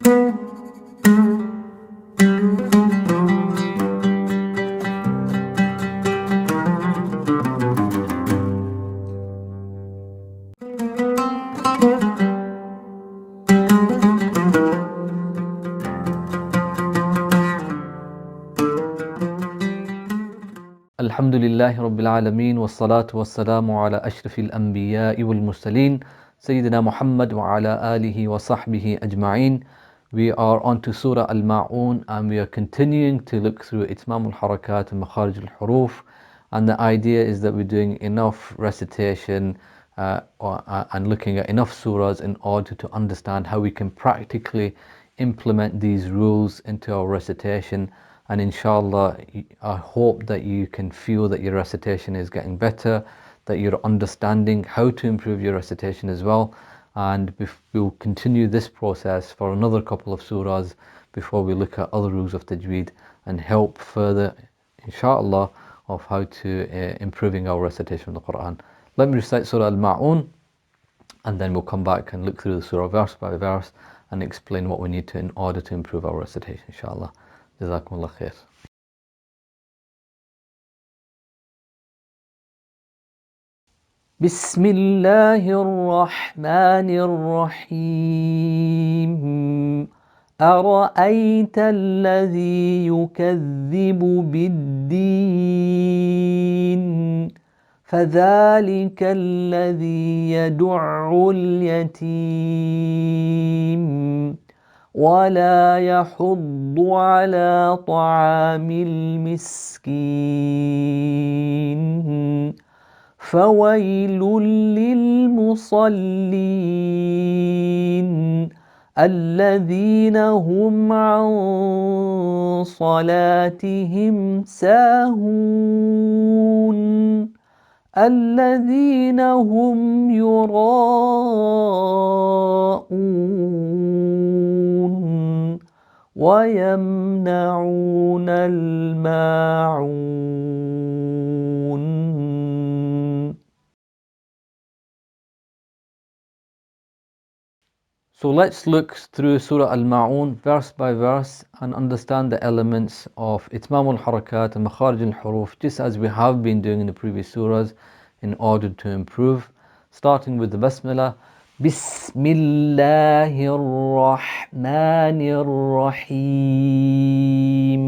Alhamdulillahi Rabbil Alameen wassalatu wassalamu ala ashrafil anbiya'i wal mursaleen Sayyidina Muhammad wa ala alihi wa sahbihi ajma'een. We are on to Surah Al-Ma'oon and we are continuing to look through Itmam al-Harakat and Makharij al-Huruf, and the idea is that we're doing enough recitation and looking at enough surahs in order to understand how we can practically implement these rules into our recitation. And inshallah, I hope that you can feel that your recitation is getting better, that you're understanding how to improve your recitation as well. And we'll continue this process for another couple of surahs before we look at other rules of tajweed and help further, inshallah, of how to improving our recitation of the Quran. Let me recite Surah Al-Ma'oon, and then we'll come back and look through the surah verse by verse and explain what we need to in order to improve our recitation, inshallah. Jazakumullah khair. بسم الله الرحمن الرحيم أرأيت الذي يكذب بالدين فذلك الذي يدع اليتيم ولا يحض على طعام المسكين فويل للمصلين الذين هم عن صلاتهم ساهون الذين هم يراءون ويمنعون الماعون. So let's look through Surah Al-Ma'oon verse by verse and understand the elements of Itmam al-Harakat and Makharij al-Huruf, just as we have been doing in the previous surahs, in order to improve. Starting with the Basmala. Bismillahir Rahmanir Rahim.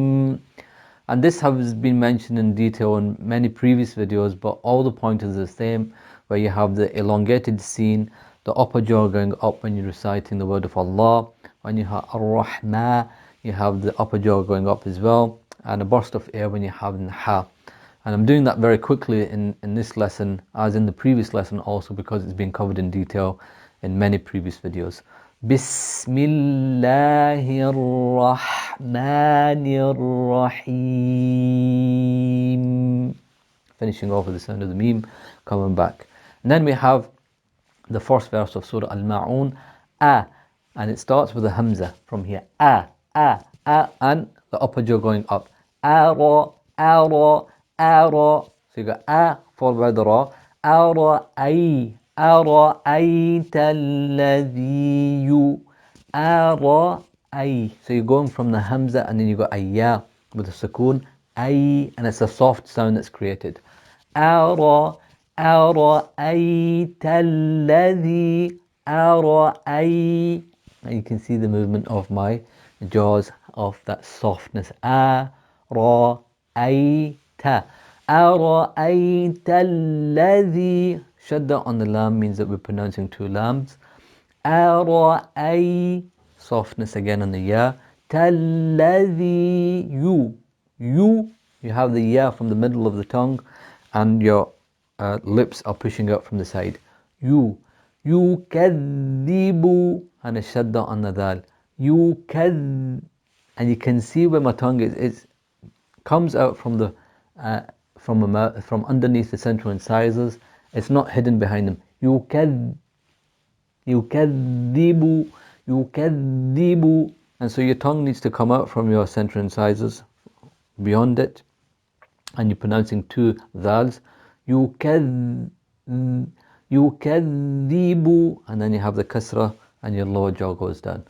And this has been mentioned in detail in many previous videos, but all the point is the same, where you have the elongated scene, the upper jaw going up when you're reciting the word of Allah. When you have Ar-Rahman, you have the upper jaw going up as well, and a burst of air when you have Ha. And I'm doing that very quickly in this lesson, as in the previous lesson also, because it's been covered in detail in many previous videos. Bismillahir Rahmanir Rahim. Finishing off with the sound of the meme, coming back. And then we have the first verse of Surah Al-Ma'oon, and it starts with a Hamza from here, and the upper jaw going up, ara. So you got followed by the ra, أرأيت الذي أرأي. So you're going from the Hamza and then you got ayya with a sukoon, and it's a soft sound that's created. أرأيت الذي أرأي. And you can see the movement of my jaws, of that softness. أرأيت الذي. Shadda on the lam means that we're pronouncing two lams. أرأي. Softness again on the ya. الذي. You have the ya from the middle of the tongue, and your lips are pushing out from the side. يكذب, and a shadda on the dal. يكذب, and you can see where my tongue is. It comes out from the from underneath the central incisors. It's not hidden behind them. يكذب, and so your tongue needs to come out from your central incisors, beyond it, and you're pronouncing two dhals. يكذب, and then you have the kasra and your lower jaw goes down.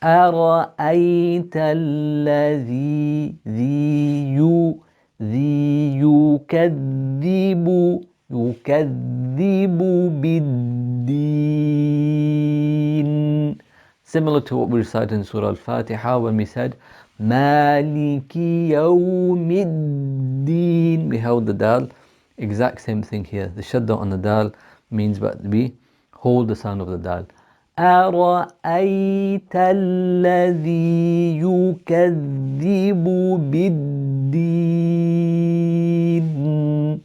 أرأيت الذي يكذب بالدين. Similar to what we recited in Surah Al-Fatiha when we said Maliki Yawmiddin. We held the dal. Exact same thing here. The shadda on the dal means that we hold the sound of the dal. أرأيت الذي يكذب بالدين.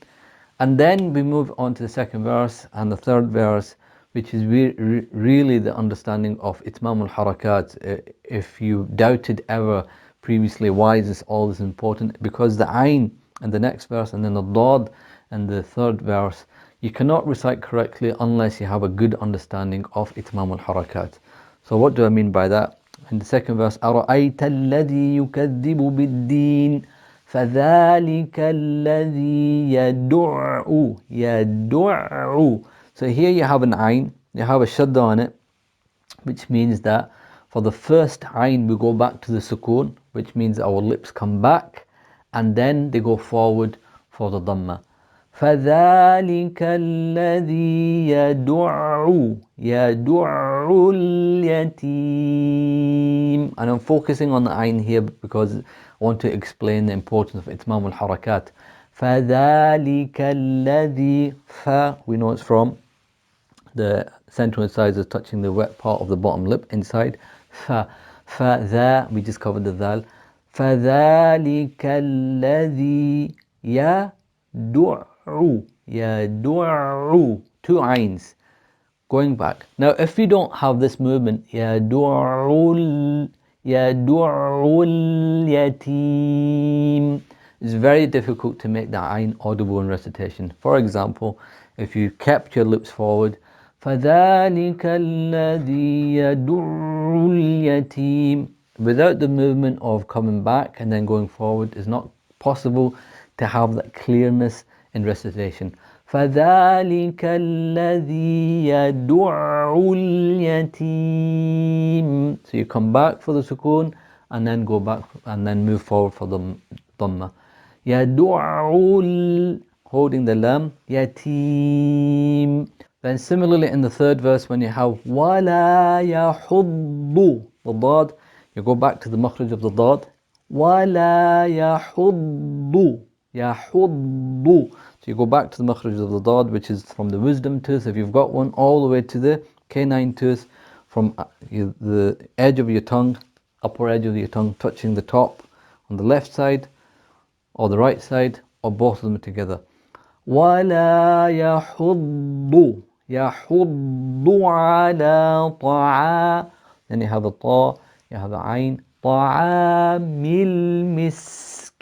And then we move on to the second verse and the third verse, which is really the understanding of Itmam al-Harakat. If you doubted ever previously, why is this all this important? Because the Ain and the next verse and then the Dad and the third verse, you cannot recite correctly unless you have a good understanding of Itmam al-Harakat. So what do I mean by that? In the second verse, أَرَأَيْتَ الَّذِي يُكَذِّبُ بِالدِّينِ فَذَلِكَ الَّذِي يَدُعُّ. So here you have an ayn, you have a shadda on it, which means that for the first ayn we go back to the sukoon, which means our lips come back and then they go forward for the dhamma. فَذَلِكَ الَّذِي يَدُعُّ الْيَتِيمَ. And I'm focusing on the ayn here because I want to explain the importance of itmam al-harakat. فَذَلِكَ الَّذِي, fa, we know it's from the central incisors touching the wet part of the bottom lip inside. Fa, we just covered the dhal. فَذَلِكَ الَّذِي يَدُعُّ. Two ayns going back. Now if we don't have this movement, يَدُعُّ الْيَتِيمَ, it's very difficult to make that ayn audible in recitation. For example, if you kept your lips forward, فَذَلِكَ الَّذِي يَدُعُّ الْيَتِيمَ, without the movement of coming back and then going forward, is not possible to have that clearness in recitation. فَذَلِكَ الَّذِي يَدُعُّ الْيَتِيمَ. So you come back for the sukoon and then go back and then move forward for the dhamma. يَدُعُّ, holding the lam, yatim. Then similarly in the third verse when you have وَلَا يَحُضُّ, the dad, you go back to the makhraj of the dad. وَلَا يَحُضُّ. So you go back to the makhraj of the dad, which is from the wisdom tooth, if you've got one, all the way to the canine tooth, from the edge of your tongue, upper edge of your tongue touching the top on the left side or the right side, or both of them together. وَلَا يَحُضُّ عَلَى طَعَامِ. Then you have a ta, you have a ayn. طَعَامِ الْمِسْكِينِ,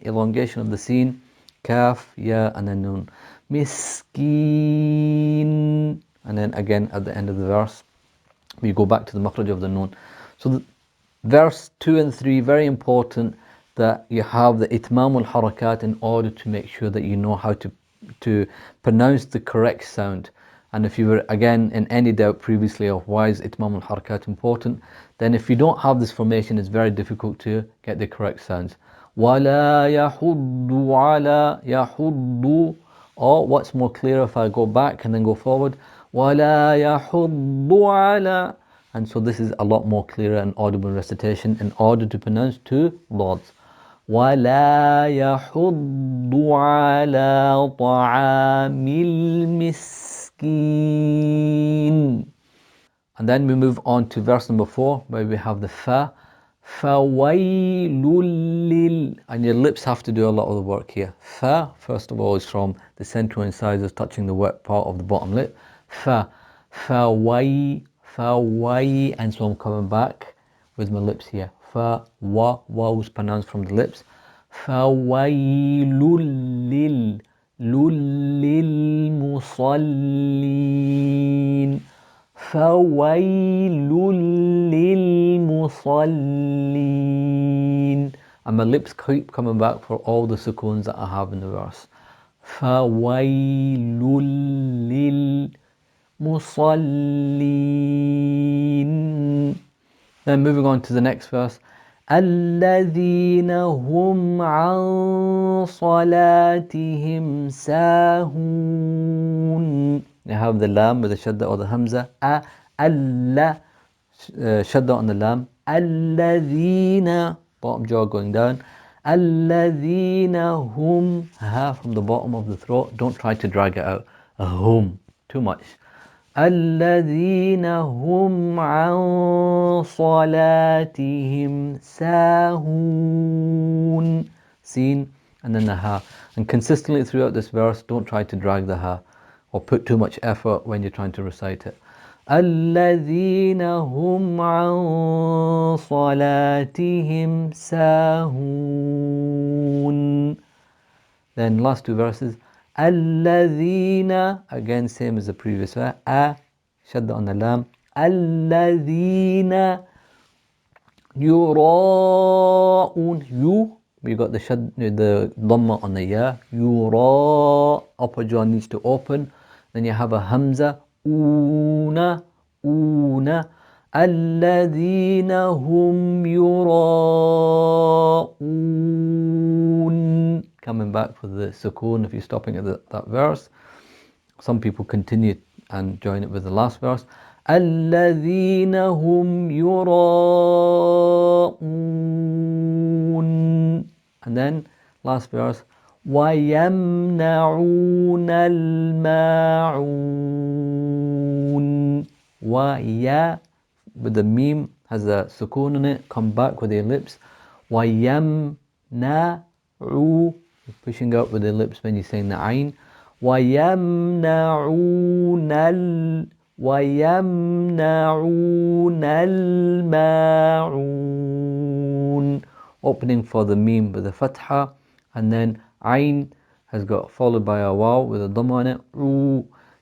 elongation of the scene, kaf, ya, and then nun. Miskin. And then again at the end of the verse, we go back to the makhraj of the nun. So the verse 2 and 3, very important that you have the itmam al-harakat in order to make sure that you know how to pronounce the correct sound. And if you were again in any doubt previously of why is itmam al-harakat important, then if you don't have this formation, it's very difficult to get the correct sounds. وَلَا يَحُضُّ عَلَى يَحُضُّ. Or what's more clear if I go back and then go forward, وَلَا يَحُضُّ عَلَى. And so this is a lot more clearer and audible recitation in order to pronounce two dads. وَلَا يَحُضُّ عَلَى طَعَامِ الْمِسْكِينِ. And then we move on to verse number 4, where we have the fa. فَوَيْلٌ لِّلْ. And your lips have to do a lot of the work here. Fa, first of all, is from the central incisors touching the wet part of the bottom lip. Fa. فَوَيْ. And so I'm coming back with my lips here. Fa, wa was pronounced from the lips. فَوَيْلٌ لِّلْمُصَلِّينَ. فَوَيْلٌ لِّلْمُصَلِّينَ. And my lips keep coming back for all the sukoons that I have in the verse. فَوَيْلٌ لِّلْمُصَلِّينَ. Then moving on to the next verse. الذين هم عن صلاتهم ساهون. You have the lam with the shadda or the hamza. Allah, shadda on the lam. الذين, bottom jaw going down. الذين هم, ha from the bottom of the throat. Don't try to drag it out. Hum, too much. الذين هم عن صلاتهم ساهون. Seen, and then the ha. And consistently throughout this verse, don't try to drag the ha or put too much effort when you're trying to recite it. الذين هم عن صلاتهم ساهون. Then last two verses. الذين, again same as the previous verse. Shadda on the lam. الذين يراءون. You, we got the dhamma on the ya. Yura, upper jaw needs to open. Then you have a hamza. Una. الذين هم يراءون. Coming back for the sukoon if you're stopping at that verse. Some people continue and join it with the last verse. الذين هم يراءون. And then last verse. ويمنعون الماعون. ويا with the meme has a sukoon in it. Come back with your lips. ويمنعوا, pushing out with the lips when you're saying the ayn. ويمنعون الماعون. Opening for the meme with a fatha, and then ayn has got followed by a waw with a dhamma on it.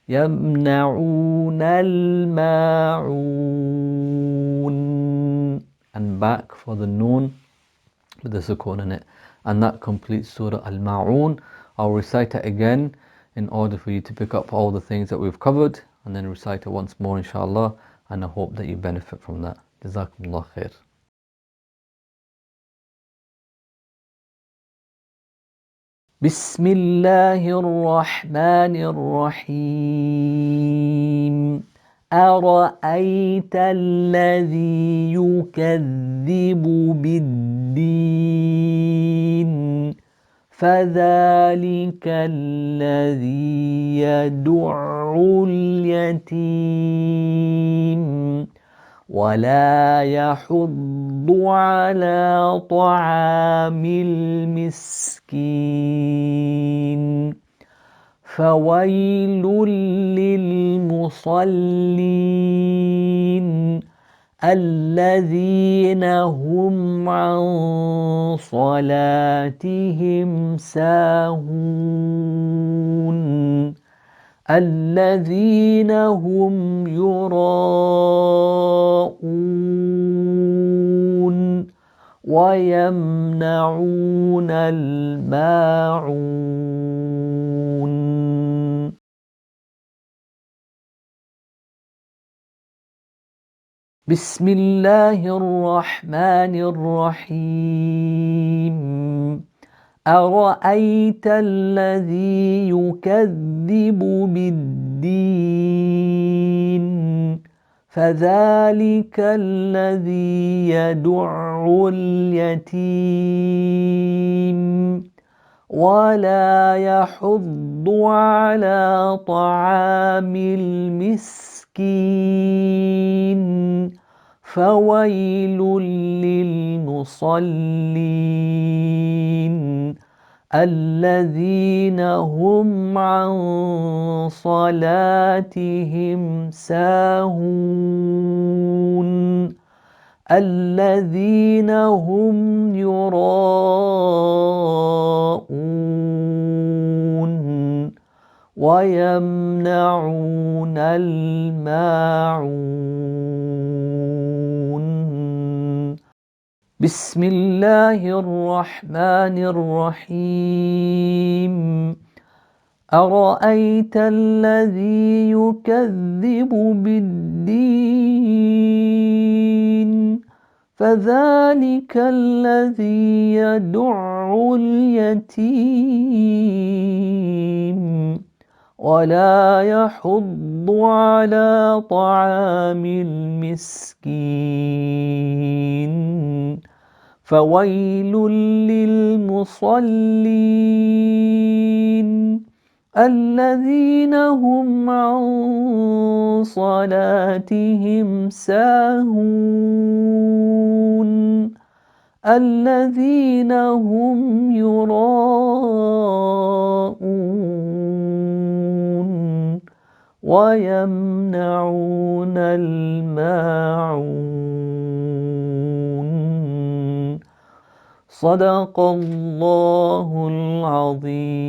يمنعون الماعون. And back for the noon with the sukoon in it. And that completes Surah Al-Ma'oon. I'll recite it again in order for you to pick up all the things that we've covered, and then recite it once more inshallah, and I hope that you benefit from that. Jazakumullah khair. بسم الله الرحمن الرحيم. أرأيت الذي يكذب بالدين فذلك الذي يدع اليتيم ولا يحض على طعام المسكين فويل للمصلين الذين هم عن صلاتهم ساهون الذين هم يراءون ويمنعون الماعون. بسم الله الرحمن الرحيم. أرأيت الذي يكذب بالدين فذلك الذي يدع اليتيم ولا يحض على طعام المسكين فويل للمصلين الذين هم عن صلاتهم ساهون الذين هم يراءون ويمنعون الماعون. بسم الله الرحمن الرحيم. أرأيت الذي يكذب بالدين فذلك الذي يدع اليتيم ولا يحض على طعام المسكين فويل للمصلين الذين هم عن صلاتهم ساهون الذين هم يراءون ويمنعون الماعون صدق الله العظيم.